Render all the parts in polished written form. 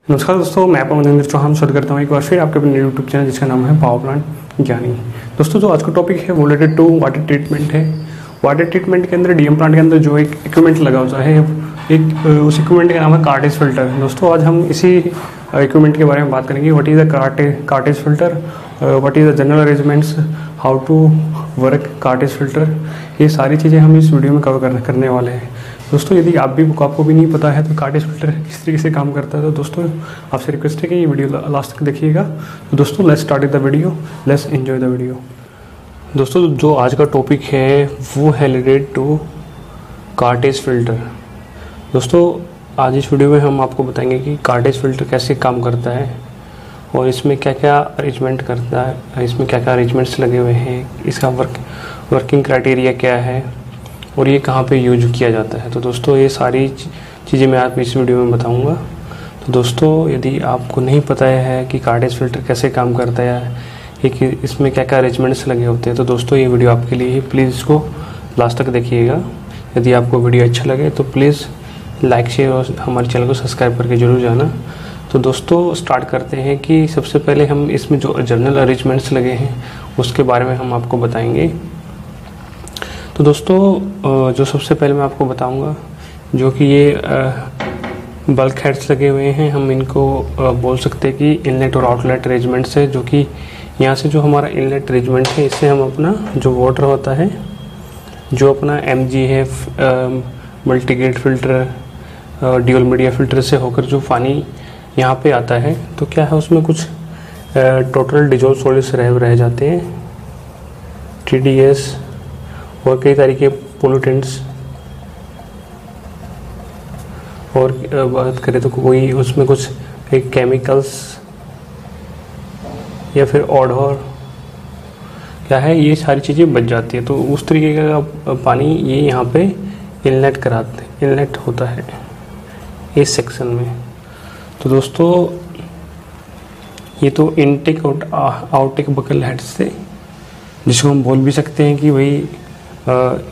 नमस्कार दोस्तों, मैं पवन चौहान स्वागत करता हूँ एक बार फिर आपके अपने यूट्यूब चैनल जिसका नाम है पावर प्लांट ज्ञानी। दोस्तों, जो आज का टॉपिक है वो रिलेटेड टू वाटर ट्रीटमेंट है। वाटर ट्रीटमेंट के अंदर डीएम प्लांट के अंदर जो एक इक्विपमेंट लगा होता है उस इक्विपमेंट का नाम है कार्टेज फिल्टर। दोस्तों, आज हम इसी इक्विपमेंट के बारे में बात करेंगे। What is the cartridge filter, what is the general arrangements, how to work cartridge filter, ये सारी चीज़ें हम इस वीडियो में कवर करने वाले हैं। दोस्तों, यदि आपको भी नहीं पता है तो कार्टेज फिल्टर किस तरीके से काम करता है, तो दोस्तों आपसे रिक्वेस्ट है कि ये वीडियो लास्ट तक देखिएगा। तो दोस्तों, let's start the video, let's enjoy the video. दोस्तों, जो आज का टॉपिक है वो है रिलेटेड टू कार्टेज फिल्टर। दोस्तों, आज इस वीडियो में हम आपको बताएंगे कि कार्टेज फिल्टर कैसे काम करता है और इसमें क्या क्या अरेंजमेंट करता है, इसमें क्या क्या अरेंजमेंट्स लगे हुए हैं, इसका वर्किंग क्राइटेरिया क्या है और ये कहाँ पे यूज किया जाता है। तो दोस्तों, ये सारी चीज़ें मैं आप इस वीडियो में बताऊंगा। तो दोस्तों, यदि आपको नहीं पता है कि कार्टेज फिल्टर कैसे काम करता है कि इसमें क्या क्या अरेंजमेंट्स लगे होते हैं, तो दोस्तों ये वीडियो आपके लिए ही, प्लीज़ इसको लास्ट तक देखिएगा। यदि आपको वीडियो अच्छा लगे तो प्लीज़ लाइक शेयर और हमारे चैनल को सब्सक्राइब करके जरूर जाना। तो दोस्तों, स्टार्ट करते हैं कि सबसे पहले हम इसमें जो जनरल अरेंजमेंट्स लगे हैं उसके बारे में हम आपको बताएंगे। तो दोस्तों, जो सबसे पहले मैं आपको बताऊंगा जो कि ये बल्क हेड्स लगे हुए हैं, हम इनको बोल सकते हैं कि इनलेट और आउटलेट अरेंजमेंट्स है। जो कि यहाँ से जो हमारा इनलेट अरेंजमेंट है, इससे हम अपना जो वाटर होता है, जो अपना MG है, multigrade filter, dual media filter से होकर जो पानी यहाँ पे आता है, तो क्या है उसमें कुछ टोटल डिजोल्व सॉलिड्स रह जाते हैं, TDS और कई तरह के पोल्यूटेंट्स। और बात करें तो कोई उसमें कुछ केमिकल्स या फिर ऑडोर क्या है, ये सारी चीज़ें बच जाती है। तो उस तरीके का पानी ये यहाँ पे इनलेट होता है इस सेक्शन में। तो दोस्तों, ये तो इनटेक और आउटटेक बकल हेड्स थे, जिसको हम बोल भी सकते हैं कि भाई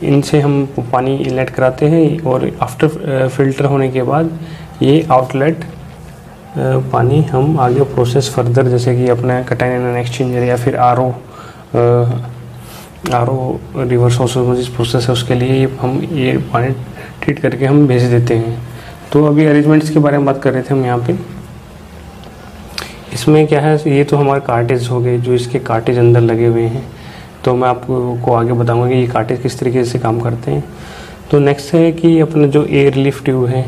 इनसे हम पानी इनलेट कराते हैं और आफ्टर फिल्टर होने के बाद ये आउटलेट पानी हम आगे प्रोसेस फर्दर, जैसे कि अपना कैटायन एनायन एक्सचेंजर या फिर आरओ रिवर्स ऑस्मोसिस प्रोसेस है, उसके लिए हम ये पानी ट्रीट करके हम भेज देते हैं। तो अभी अरेंजमेंट्स के बारे में बात कर रहे थे हम यहाँ पे। इसमें क्या है, ये तो हमारे कार्टेज हो गए, जो इसके कार्टेज अंदर लगे हुए हैं। तो मैं आपको आगे बताऊंगा कि ये कार्टेज किस तरीके से काम करते हैं। तो नेक्स्ट है कि अपना जो एयर लिफ्ट ट्यूब है,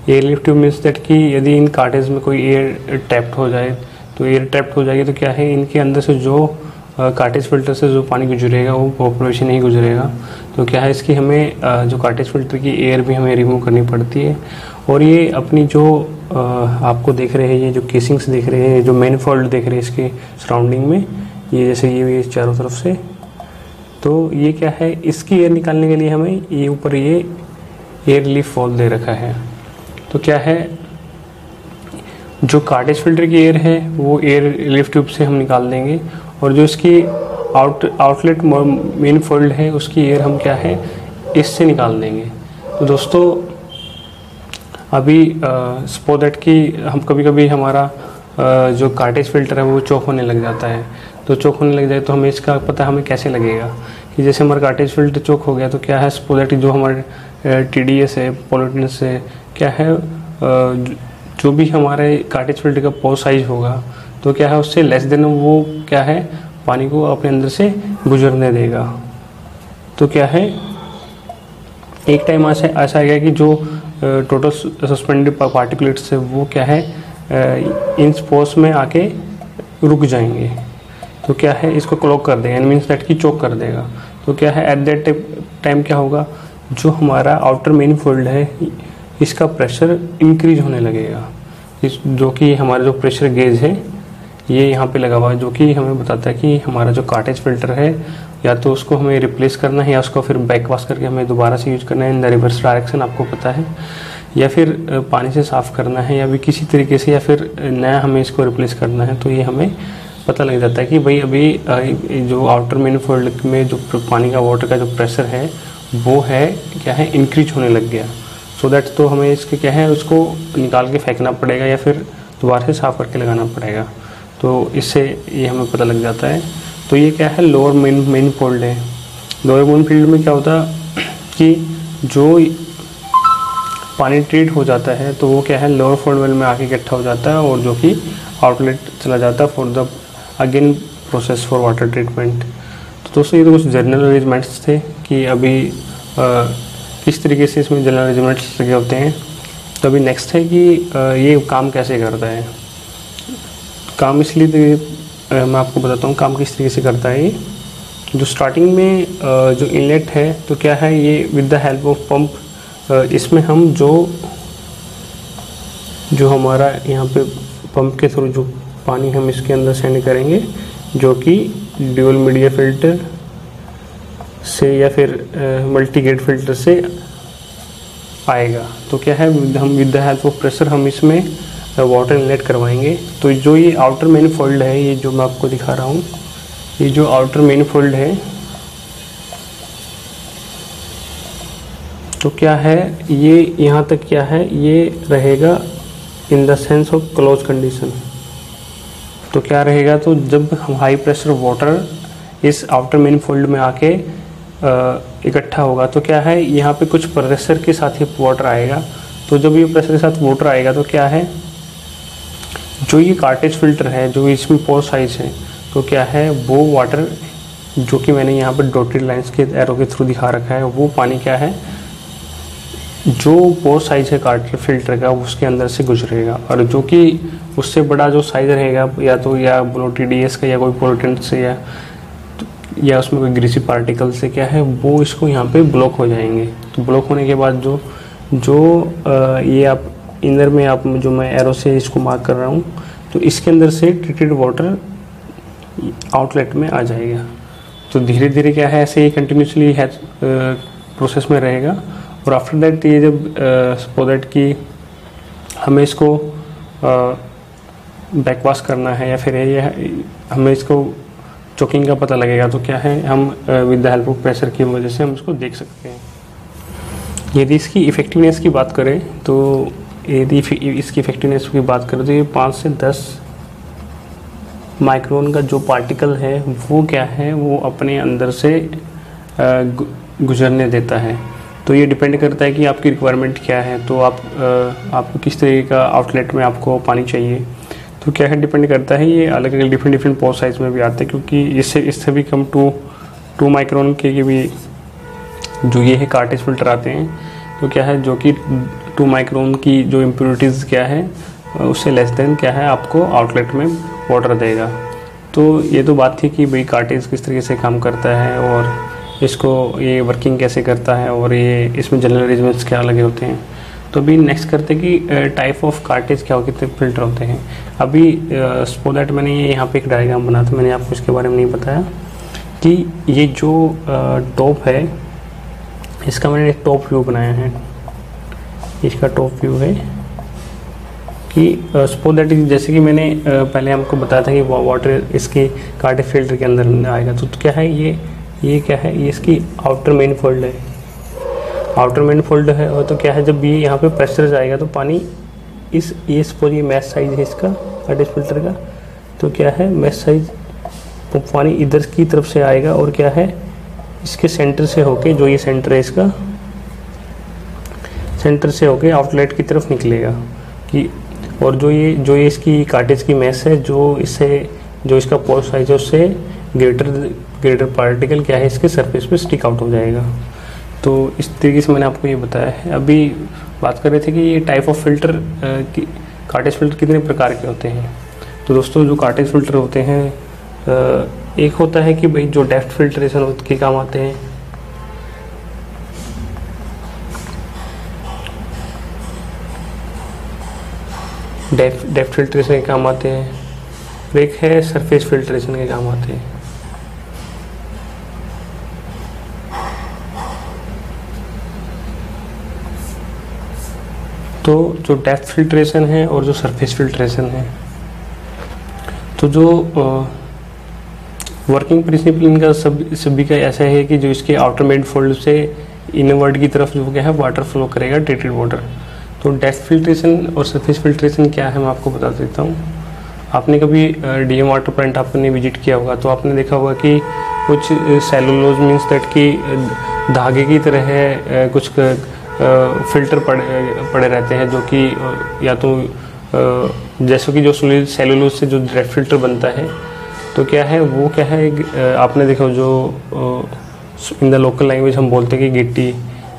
air lift tube means that कि यदि इन कार्टेज में कोई एयर टैप्ड हो जाए, तो एयर टैप्ड हो जाएगी तो क्या है, इनके अंदर से जो कार्टेज फिल्टर से जो पानी गुजरेगा वो पॉपुलेशन नहीं गुजरेगा। तो क्या है, इसकी हमें जो कार्टेज फिल्टर की एयर भी हमें रिमूव करनी पड़ती है। और ये अपनी जो आपको देख रहे हैं, ये जो केसिंग्स देख रहे हैं, जो मैनिफोल्ड देख रहे हैं इसके सराउंडिंग में, ये जैसे ये चारों तरफ से, तो ये क्या है, इसकी एयर निकालने के लिए हमें ये ऊपर ये एयर लिफ्ट वॉल्व दे रखा है। तो क्या है, जो कार्टेज फिल्टर की एयर है वो एयर लिफ्ट ट्यूब से हम निकाल देंगे, और जो इसकी आउटलेट मैनिफोल्ड है उसकी एयर हम क्या है, इससे निकाल देंगे। तो दोस्तों, अभी सपोज दैट कि हम कभी हमारा जो कार्टेज फिल्टर है वो चौक होने लग जाता है। तो चौक होने लग जाए तो हमें इसका पता हमें कैसे लगेगा कि जैसे हमारा कार्टेज फिल्टर चौक हो गया, तो क्या है, सपोज दैट जो हमारे TDS है, पोल्यूटेंट्स है, क्या है, जो भी हमारे कार्टेज फिल्टर का पोर साइज होगा, तो क्या है, उससे लेस देन वो क्या है, पानी को अपने अंदर से गुजरने देगा। तो क्या है, एक टाइम ऐसा आएगा कि जो टोटल सस्पेंडेड पार्टिकुलेट्स है वो क्या है, इन स्पोर्स में आके रुक जाएंगे। तो क्या है, इसको क्लॉग कर देगा, मीन्स दैट की चोक कर देगा। तो क्या है, एट दैट टाइम क्या होगा, जो हमारा आउटर मैनिफोल्ड है इसका प्रेशर इंक्रीज होने लगेगा। जो कि हमारा जो प्रेशर गेज है ये यहाँ पे लगा हुआ है, जो कि हमें बताता है कि हमारा जो कार्टेज फिल्टर है या तो उसको हमें रिप्लेस करना है या उसको फिर बैक वॉश करके हमें दोबारा से यूज करना है इन द रिवर्स डायरेक्शन, आपको पता है, या फिर पानी से साफ़ करना है या भी किसी तरीके से, या फिर नया हमें इसको रिप्लेस करना है। तो ये हमें पता लग जाता है कि भाई अभी जो आउटर मैनिफोल्ड में जो पानी का वाटर का जो प्रेशर है वो है क्या है, इंक्रीज होने लग गया। सो दैट तो हमें इसके क्या है, उसको निकाल के फेंकना पड़ेगा या फिर दोबारा से साफ़ करके लगाना पड़ेगा। तो इससे ये हमें पता लग जाता है। तो ये क्या है, लोअर मेन फोल्ड है। लोअर मेन फोल्ड में क्या होता है कि जो पानी ट्रीट हो जाता है तो वो क्या है, लोअर फोल्ड वेल में आके इकट्ठा हो जाता है और जो कि आउटलेट चला जाता है for the again process for water treatment. तो दोस्तों ये तो कुछ जनरल अरेंजमेंट्स थे कि अभी किस तरीके से इसमें जनरल अरेंजमेंट्स लगे होते हैं। तो अभी नेक्स्ट है कि ये काम कैसे करता है। काम इसलिए मैं आपको बताता हूँ काम किस तरीके से करता है। ये जो स्टार्टिंग में जो इनलेट है तो क्या है, ये with the help of pump, इसमें हम जो हमारा यहाँ पे पंप के थ्रू जो पानी हम इसके अंदर सेंड करेंगे, जो कि ड्यूल मीडिया फिल्टर से या फिर मल्टी गेट फिल्टर से आएगा। तो क्या है, हम with the help of pressure हम इसमें वाटर इनलेट करवाएंगे। तो जो ये आउटर मेन फोल्ड है, ये जो मैं आपको दिखा रहा हूँ, ये जो आउटर मेन फोल्ड है तो क्या है, ये यहाँ तक क्या है, ये रहेगा in the sense of close condition. तो क्या रहेगा, तो जब हम हाई प्रेशर वाटर इस आउटर मेन फोल्ड में आके इकट्ठा होगा तो क्या है, यहाँ पे कुछ प्रेशर के साथ ही वाटर आएगा। तो जब ये प्रेशर के साथ वाटर आएगा तो क्या है, जो ये कार्टेज फिल्टर है, जो इसमें पोर साइज है, तो क्या है वो वाटर जो कि मैंने यहाँ पर डॉटेड लाइंस के एरो के थ्रू दिखा रखा है, वो पानी क्या है, जो पोर साइज है कार्टेज फिल्टर का उसके अंदर से गुजरेगा। और जो कि उससे बड़ा जो साइज रहेगा, या तो या बोलो TDS का या कोई पोल्यूटेंट से या उसमें कोई ग्रीसी पार्टिकल से क्या है, वो इसको यहाँ पे ब्लॉक हो जाएंगे। तो ब्लॉक होने के बाद ये आप इनर में आप जो मैं एरो से इसको मार्क कर रहा हूँ, तो इसके अंदर से ट्रीटेड वाटर आउटलेट में आ जाएगा। तो धीरे धीरे क्या है, ऐसे ही कंटिन्यूसली है प्रोसेस में रहेगा। और आफ्टर दैट ये जब सो दैट कि हमें इसको बैकवाश करना है या फिर ये हमें इसको चोकिंग का पता लगेगा, तो क्या है, हम with the help of pressure की वजह से हम इसको देख सकते हैं। यदि इसकी इफ़ेक्टिवनेस की बात करें तो यदि इसकी इफ़ेक्टिवनेस की बात करें तो ये 5 से 10 माइक्रोन का जो पार्टिकल है वो क्या है, वो अपने अंदर से गुजरने देता है। तो ये डिपेंड करता है कि आपकी रिक्वायरमेंट क्या है। तो आपको किस तरीके का आउटलेट में आपको पानी चाहिए, तो क्या है डिपेंड करता है। ये अलग अलग डिफरेंट पोर साइज में भी आते हैं, क्योंकि इससे भी कम 2 माइक्रोन के भी जो ये है कार्टेज फिल्टर आते हैं। तो क्या है, जो कि 2 माइक्रोन की जो इम्प्योरिटीज़ क्या है उससे लेस देन क्या है आपको आउटलेट में वाटर देगा। तो ये तो बात थी कि भाई कार्टेज किस तरीके से काम करता है और इसको ये वर्किंग कैसे करता है और ये इसमें जनरल अरेंजमेंट्स क्या लगे होते हैं। तो अभी नेक्स्ट करते हैं कि टाइप ऑफ कार्टेज क्या कितने फिल्टर होते हैं। अभी सो दैट मैंने ये यहाँ पे एक डायग्राम बना था, मैंने आपको इसके बारे में नहीं बताया कि ये जो टॉप है इसका मैंने एक टॉप व्यू बनाया है। इसका टॉप व्यू है कि सो दैट जैसे कि मैंने पहले हमको बताया था कि वाटर इसके कार्टेज फिल्टर के अंदर आएगा। तो क्या है, ये क्या है, ये इसकी आउटर मेन फोल्ड है। आउटर मेन फोल्ड है और तो क्या है, जब ये यहाँ पे प्रेशर जाएगा तो पानी ये सपोज ये मैश साइज है इसका कार्टेज फिल्टर का, तो क्या है मैश साइज, तो पानी इधर की तरफ से आएगा और क्या है इसके सेंटर से होके, जो ये सेंटर है इसका, सेंटर से होके आउटलेट की तरफ निकलेगा कि। और जो ये इसकी कार्टेज की मैश है, जो इसका पोर साइज है उससे ग्रेटर पार्टिकल क्या है इसके सरफेस पे स्टिक आउट हो जाएगा। तो इस तरीके से मैंने आपको ये बताया है। अभी बात कर रहे थे कि ये टाइप ऑफ फिल्टर की कार्टेज फिल्टर कितने प्रकार के होते हैं। तो दोस्तों जो कार्टेज फिल्टर होते हैं, एक होता है कि भाई जो डेप्थ फिल्ट्रेशन के काम आते हैं, डेप्थ फिल्ट्रेशन के काम आते हैं, और एक है सरफेस फिल्ट्रेशन के काम आते हैं। तो जो डेप्थ फिल्ट्रेशन है और जो सरफेस फिल्ट्रेशन है, तो जो वर्किंग प्रिंसिपल इनका सभी का ऐसा है कि जो इसके आउटर मेन फोल्ड से इनवर्ड की तरफ जो क्या है वाटर फ्लो करेगा ट्रीटेड वाटर। तो डेप्थ फिल्ट्रेशन और सरफेस फिल्ट्रेशन क्या है मैं आपको बता देता हूँ। आपने कभी डीएम वाटर प्लांट आपने विजिट किया होगा तो आपने देखा होगा कि कुछ सेलुलोज मीन्स दैट कि धागे की तरह है, कुछ फिल्टर पड़े रहते हैं जो कि या तो जैसे कि जो सेलुलोज से जो डेप्थ फिल्टर बनता है तो क्या है वो क्या है, आपने देखा जो इन द लोकल लैंग्वेज हम बोलते हैं कि गिट्टी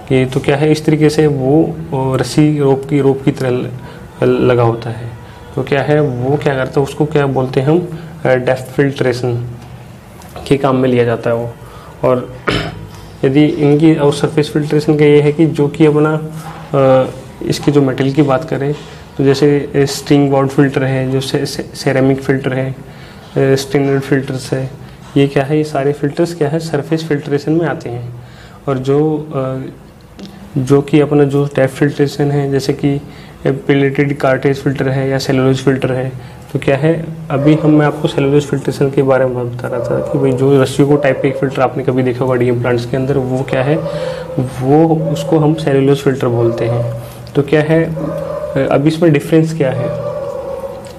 कि, तो क्या है इस तरीके से वो रस्सी रोप की तरह लगा होता है। तो क्या है वो क्या करता है उसको क्या बोलते हैं हम डेप्थ फिल्ट्रेशन के काम में लिया जाता है वो। और यदि इनकी और सरफेस फिल्ट्रेशन का ये है कि जो कि अपना इसकी जो मटेरियल की बात करें तो जैसे स्ट्रिंग बोर्ड फिल्टर है, जो सेरेमिक फिल्टर है, स्टैंडर्ड फिल्टर्स है, ये क्या है ये सारे फिल्टर्स क्या है सरफेस फिल्ट्रेशन में आते हैं। और जो कि अपना जो डेप्थ फिल्ट्रेशन है जैसे कि पिलेटेड कार्टेज फिल्टर है या सेलुलोज फिल्टर है, तो क्या है अभी मैं आपको सेलुलोज फिल्ट्रेशन के बारे में बता रहा था कि भाई जो रस्सियों को टाइप का एक फिल्टर आपने कभी देखा होगा डीएम प्लांट्स के अंदर, वो क्या है वो उसको हम सेलुलोज फिल्टर बोलते हैं। तो क्या है अब इसमें डिफरेंस क्या है,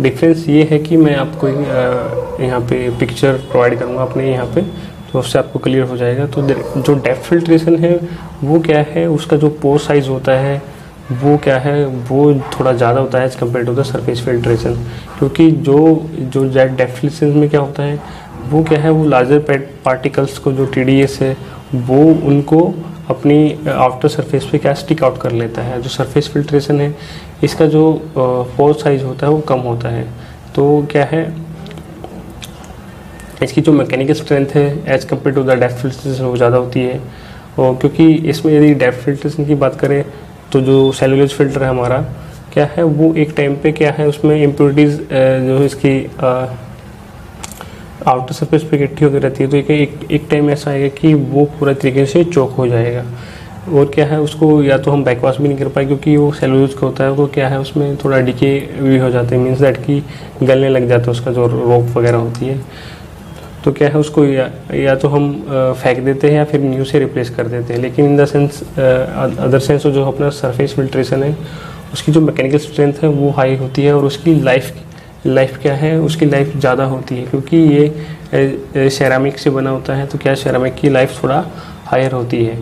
डिफरेंस ये है कि मैं आपको यहाँ पे पिक्चर प्रोवाइड करूँगा अपने यहाँ पे, तो उससे आपको क्लियर हो जाएगा। तो जो डेप्थ फिल्ट्रेशन है वो क्या है उसका जो पोर साइज होता है वो क्या है वो थोड़ा ज़्यादा होता है as compare to the surface filtration, क्योंकि जो डेप्थ फिल्ट्रेशन में क्या होता है वो क्या है वो लार्जर पार्टिकल्स को जो TDS है वो उनको अपनी आउटर सरफेस पे क्या स्टिक आउट कर लेता है। जो सरफेस फिल्ट्रेशन है इसका जो पोर साइज होता है वो कम होता है। तो क्या है इसकी जो मैकेनिकल स्ट्रेंथ है as compare to the depth filtration वो ज़्यादा होती है। और क्योंकि इसमें यदि डेप्थ फिल्ट्रेशन की बात करें तो जो सेलुलोज फिल्टर है हमारा क्या है वो एक टाइम पे क्या है उसमें इम्प्योरिटीज़ जो इसकी आउटर सरफेस पे इकट्ठी होती रहती है, तो एक टाइम ऐसा आएगा कि वो पूरा तरीके से चोक हो जाएगा। और क्या है उसको या तो हम बैकवाश भी नहीं कर पाए क्योंकि वो सेलुलोज का होता है, तो क्या है उसमें थोड़ा डिके भी हो जाते हैं, मीन्स दैट कि गलने लग जाता है उसका जो रोप वगैरह होती है। तो क्या है उसको या तो हम फेंक देते हैं या फिर न्यू से रिप्लेस कर देते हैं। लेकिन in the sense other sense जो अपना सरफेस फिल्ट्रेशन है उसकी जो मैकेनिकल स्ट्रेंथ है वो हाई होती है और उसकी लाइफ क्या है उसकी लाइफ ज़्यादा होती है, क्योंकि ये सेरामिक से बना होता है। तो क्या सेरामिक की लाइफ थोड़ा हायर होती है,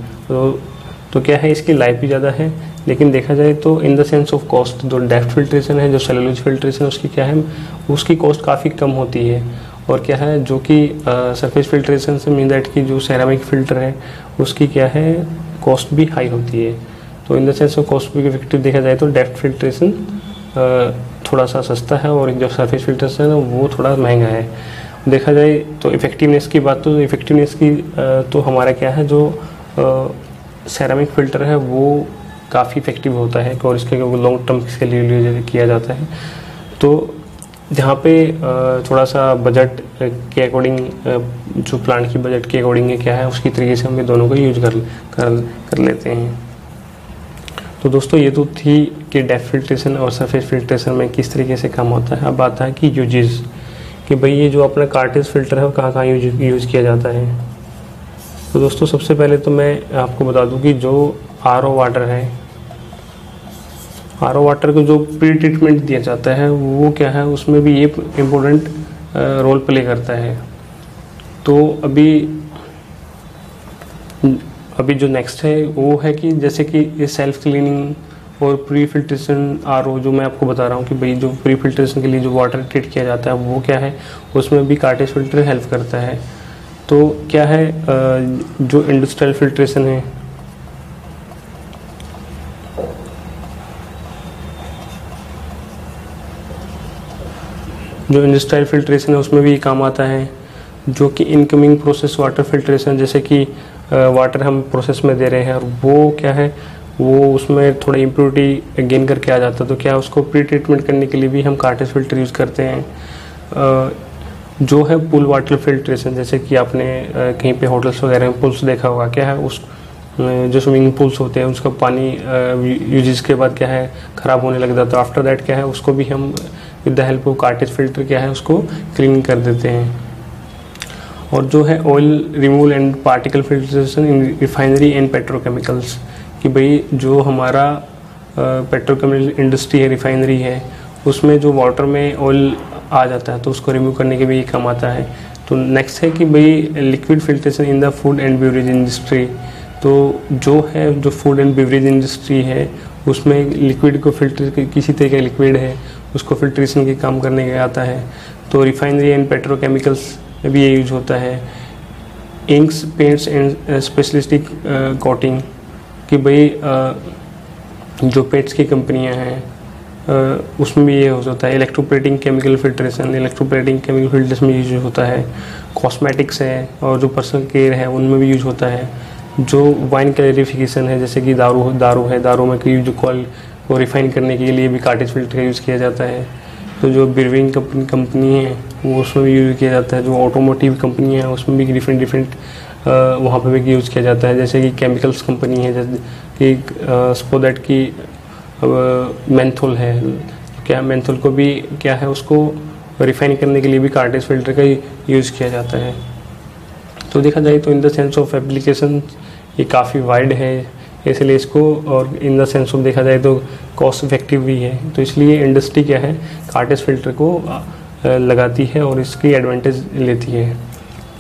तो क्या है इसकी लाइफ भी ज़्यादा है। लेकिन देखा जाए तो in the sense of cost जो डेप्थ फिल्ट्रेशन है, जो सेलुलोज फिल्ट्रेशन उसकी क्या है उसकी कॉस्ट काफ़ी कम होती है। और क्या है जो कि सरफेस फिल्ट्रेशन से मीन दैट की जो सेरामिक फिल्टर है उसकी क्या है कॉस्ट भी हाई होती है। तो in the sense of cost भी इफेक्टिव देखा जाए तो डेप्थ फिल्ट्रेशन थोड़ा सा सस्ता है और जो सरफेस फिल्ट्रेशन है वो थोड़ा महंगा है। देखा जाए तो इफेक्टिवनेस की बात, तो इफेक्टिवनेस की तो हमारा क्या है जो सेरामिक फिल्टर है वो काफ़ी इफेक्टिव होता है और इसके लॉन्ग टर्म के लिए किया जाता है। तो जहाँ पे थोड़ा सा बजट के अकॉर्डिंग जो प्लांट की बजट के अकॉर्डिंग है क्या है उसकी तरीके से हम ये दोनों को यूज कर लेते हैं। तो दोस्तों ये तो थी कि डेप्थ फिल्ट्रेशन और सरफेस फिल्ट्रेशन में किस तरीके से काम होता है। अब आता है कि यूजेस, कि भाई ये जो अपना कार्टेज फिल्टर है वो कहाँ कहाँ यूज किया जाता है। तो दोस्तों सबसे पहले तो मैं आपको बता दूं कि जो RO वाटर है, RO वाटर को जो प्री ट्रीटमेंट दिया जाता है वो क्या है उसमें भी ये इम्पोर्टेंट रोल प्ले करता है। तो अभी जो नेक्स्ट है वो है कि जैसे कि ये सेल्फ क्लीनिंग और प्री फिल्ट्रेशन RO जो मैं आपको बता रहा हूँ कि भाई जो प्री फिल्ट्रेशन के लिए जो वाटर ट्रीट किया जाता है वो क्या है उसमें भी कार्टेज फिल्टर हेल्प करता है। तो क्या है जो इंडस्ट्रियल फिल्ट्रेशन है, जो इंडस्ट्रियल फिल्ट्रेशन है उसमें भी काम आता है। जो कि इनकमिंग प्रोसेस वाटर फिल्ट्रेशन, जैसे कि वाटर हम प्रोसेस में दे रहे हैं और वो क्या है वो उसमें थोड़ा इम्प्योरिटी गेन करके आ जाता है, तो क्या उसको प्री ट्रीटमेंट करने के लिए भी हम कार्टेज फिल्टर यूज़ करते हैं। जो है पूल वाटर फिल्ट्रेशन, जैसे कि आपने कहीं पे होटल्स वगैरह में पुल्स देखा होगा, क्या है उस जो स्विमिंग पूल्स होते हैं उसका पानी यूजेस के बाद क्या है ख़राब होने लग जाता है। आफ्टर दैट क्या है उसको भी हम with the help of cartridge filter क्या है उसको क्लीन कर देते हैं। और जो है oil removal and particle filtration in refinery and petrochemicals, कि भाई जो हमारा पेट्रोकेमिकल इंडस्ट्री है, रिफाइनरी है, उसमें जो वाटर में ऑयल आ जाता है तो उसको रिमूव करने के भी काम आता है। तो नेक्स्ट है कि भाई liquid filtration in the food and beverage industry. तो जो फूड एंड बेवरेज इंडस्ट्री है उसमें लिक्विड को फिल्टर, किसी तरह का लिक्विड है उसको फिल्ट्रेशन के काम करने का आता है। तो रिफाइनरी एंड पेट्रोकेमिकल्स में भी ये यूज होता है। इंक्स, पेंट्स एंड स्पेशलिस्टिक कोटिंग, कि भाई जो पेंट्स की कंपनियां हैं उसमें भी ये हो जाता है। Electroplating chemical filtration, electroplating chemical filtration में यूज होता है। कॉस्मेटिक्स है और जो पर्सनल केयर है उनमें भी यूज होता है। जो वाइन क्लैरिफिकेशन है, जैसे कि दारू में जो कॉल को रिफाइन करने के लिए भी कार्टेज फिल्टर का यूज़ किया जाता है। तो जो ब्रीविंग कंपनी है वो उसमें भी यूज़ किया जाता है। जो ऑटोमोटिव कंपनी है उसमें भी डिफरेंट वहाँ पे भी यूज़ किया जाता है। जैसे कि केमिकल्स कंपनी है, जैसे कि स्पोदैट की मेंथोल है, क्या मेंथोल को भी क्या है उसको रिफाइन करने के लिए भी कार्टेज फिल्टर का यूज़ किया जाता है। तो देखा जाए तो in the sense of application ये काफ़ी वाइड है, इसलिए इसको, और इन द सेंस ऑफ देखा जाए तो कॉस्ट इफेक्टिव भी है। तो इसलिए इंडस्ट्री क्या है, कार्टेज फिल्टर को लगाती है और इसकी एडवांटेज लेती है।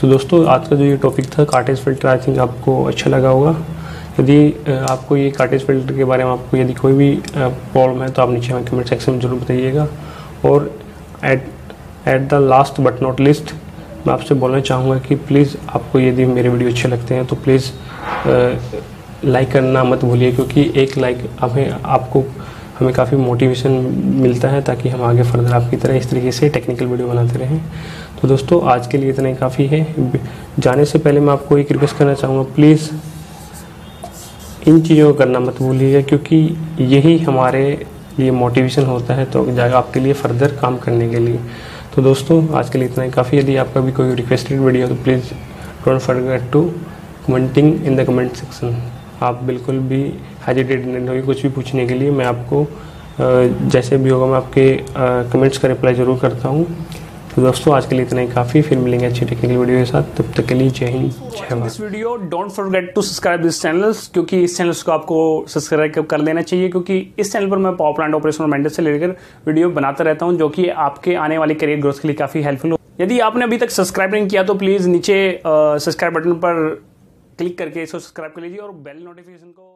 तो दोस्तों आज का जो ये टॉपिक था कार्टेज फिल्टर, आई थिंक आपको अच्छा लगा होगा। यदि आपको ये कार्टेज फिल्टर के बारे में आपको यदि कोई भी प्रॉब्लम है तो आप नीचे हमें कमेंट सेक्शन में ज़रूर बताइएगा। और at the last but not list मैं आपसे बोलना चाहूँगा कि प्लीज़ आपको यदि मेरे वीडियो अच्छे लगते हैं तो प्लीज़ लाइक करना मत भूलिए, क्योंकि एक लाइक हमें काफ़ी मोटिवेशन मिलता है ताकि हम आगे फर्दर आपकी तरह इस तरीके से टेक्निकल वीडियो बनाते रहें। तो दोस्तों आज के लिए इतना ही काफ़ी है। जाने से पहले मैं आपको एक रिक्वेस्ट करना चाहूँगा, प्लीज़ इन चीज़ों को करना मत भूलिएगा, क्योंकि यही हमारे लिए मोटिवेशन होता है तो जाएगा आपके लिए फर्दर काम करने के लिए। तो दोस्तों आज के लिए इतना ही काफ़ी। यदि आपका भी कोई रिक्वेस्टेड वीडियो तो please don't forget to commenting in the comment section. आप बिल्कुल भी हेजिटेट नहीं होइए कुछ भी पूछने के लिए। मैं आपको जैसे भी होगा मैं आपके कमेंट्स का रिप्लाई ज़रूर करता हूँ। तो दोस्तों आज के लिए इतना ही काफ़ी, फिर मिलेंगे अच्छी टेक्निकल वीडियो के साथ। तब तक के लिए जय हिंद जय Bharat. This video don't forget to subscribe this channels, क्योंकि इस चैनल्स को आपको सब्सक्राइब कर लेना चाहिए, क्योंकि इस चैनल पर मैं पावर प्लांट ऑपरेशन और मेंटेनेंस से लेकर वीडियो बनाता रहता हूं, जो कि आपके आने वाली करियर ग्रोथ के लिए काफ़ी हेल्पफुल हो। यदि आपने अभी तक सब्सक्राइब नहीं किया तो प्लीज़ नीचे सब्सक्राइब बटन पर क्लिक करके इसको सब्सक्राइब कर लीजिए और बेल नोटिफिकेशन को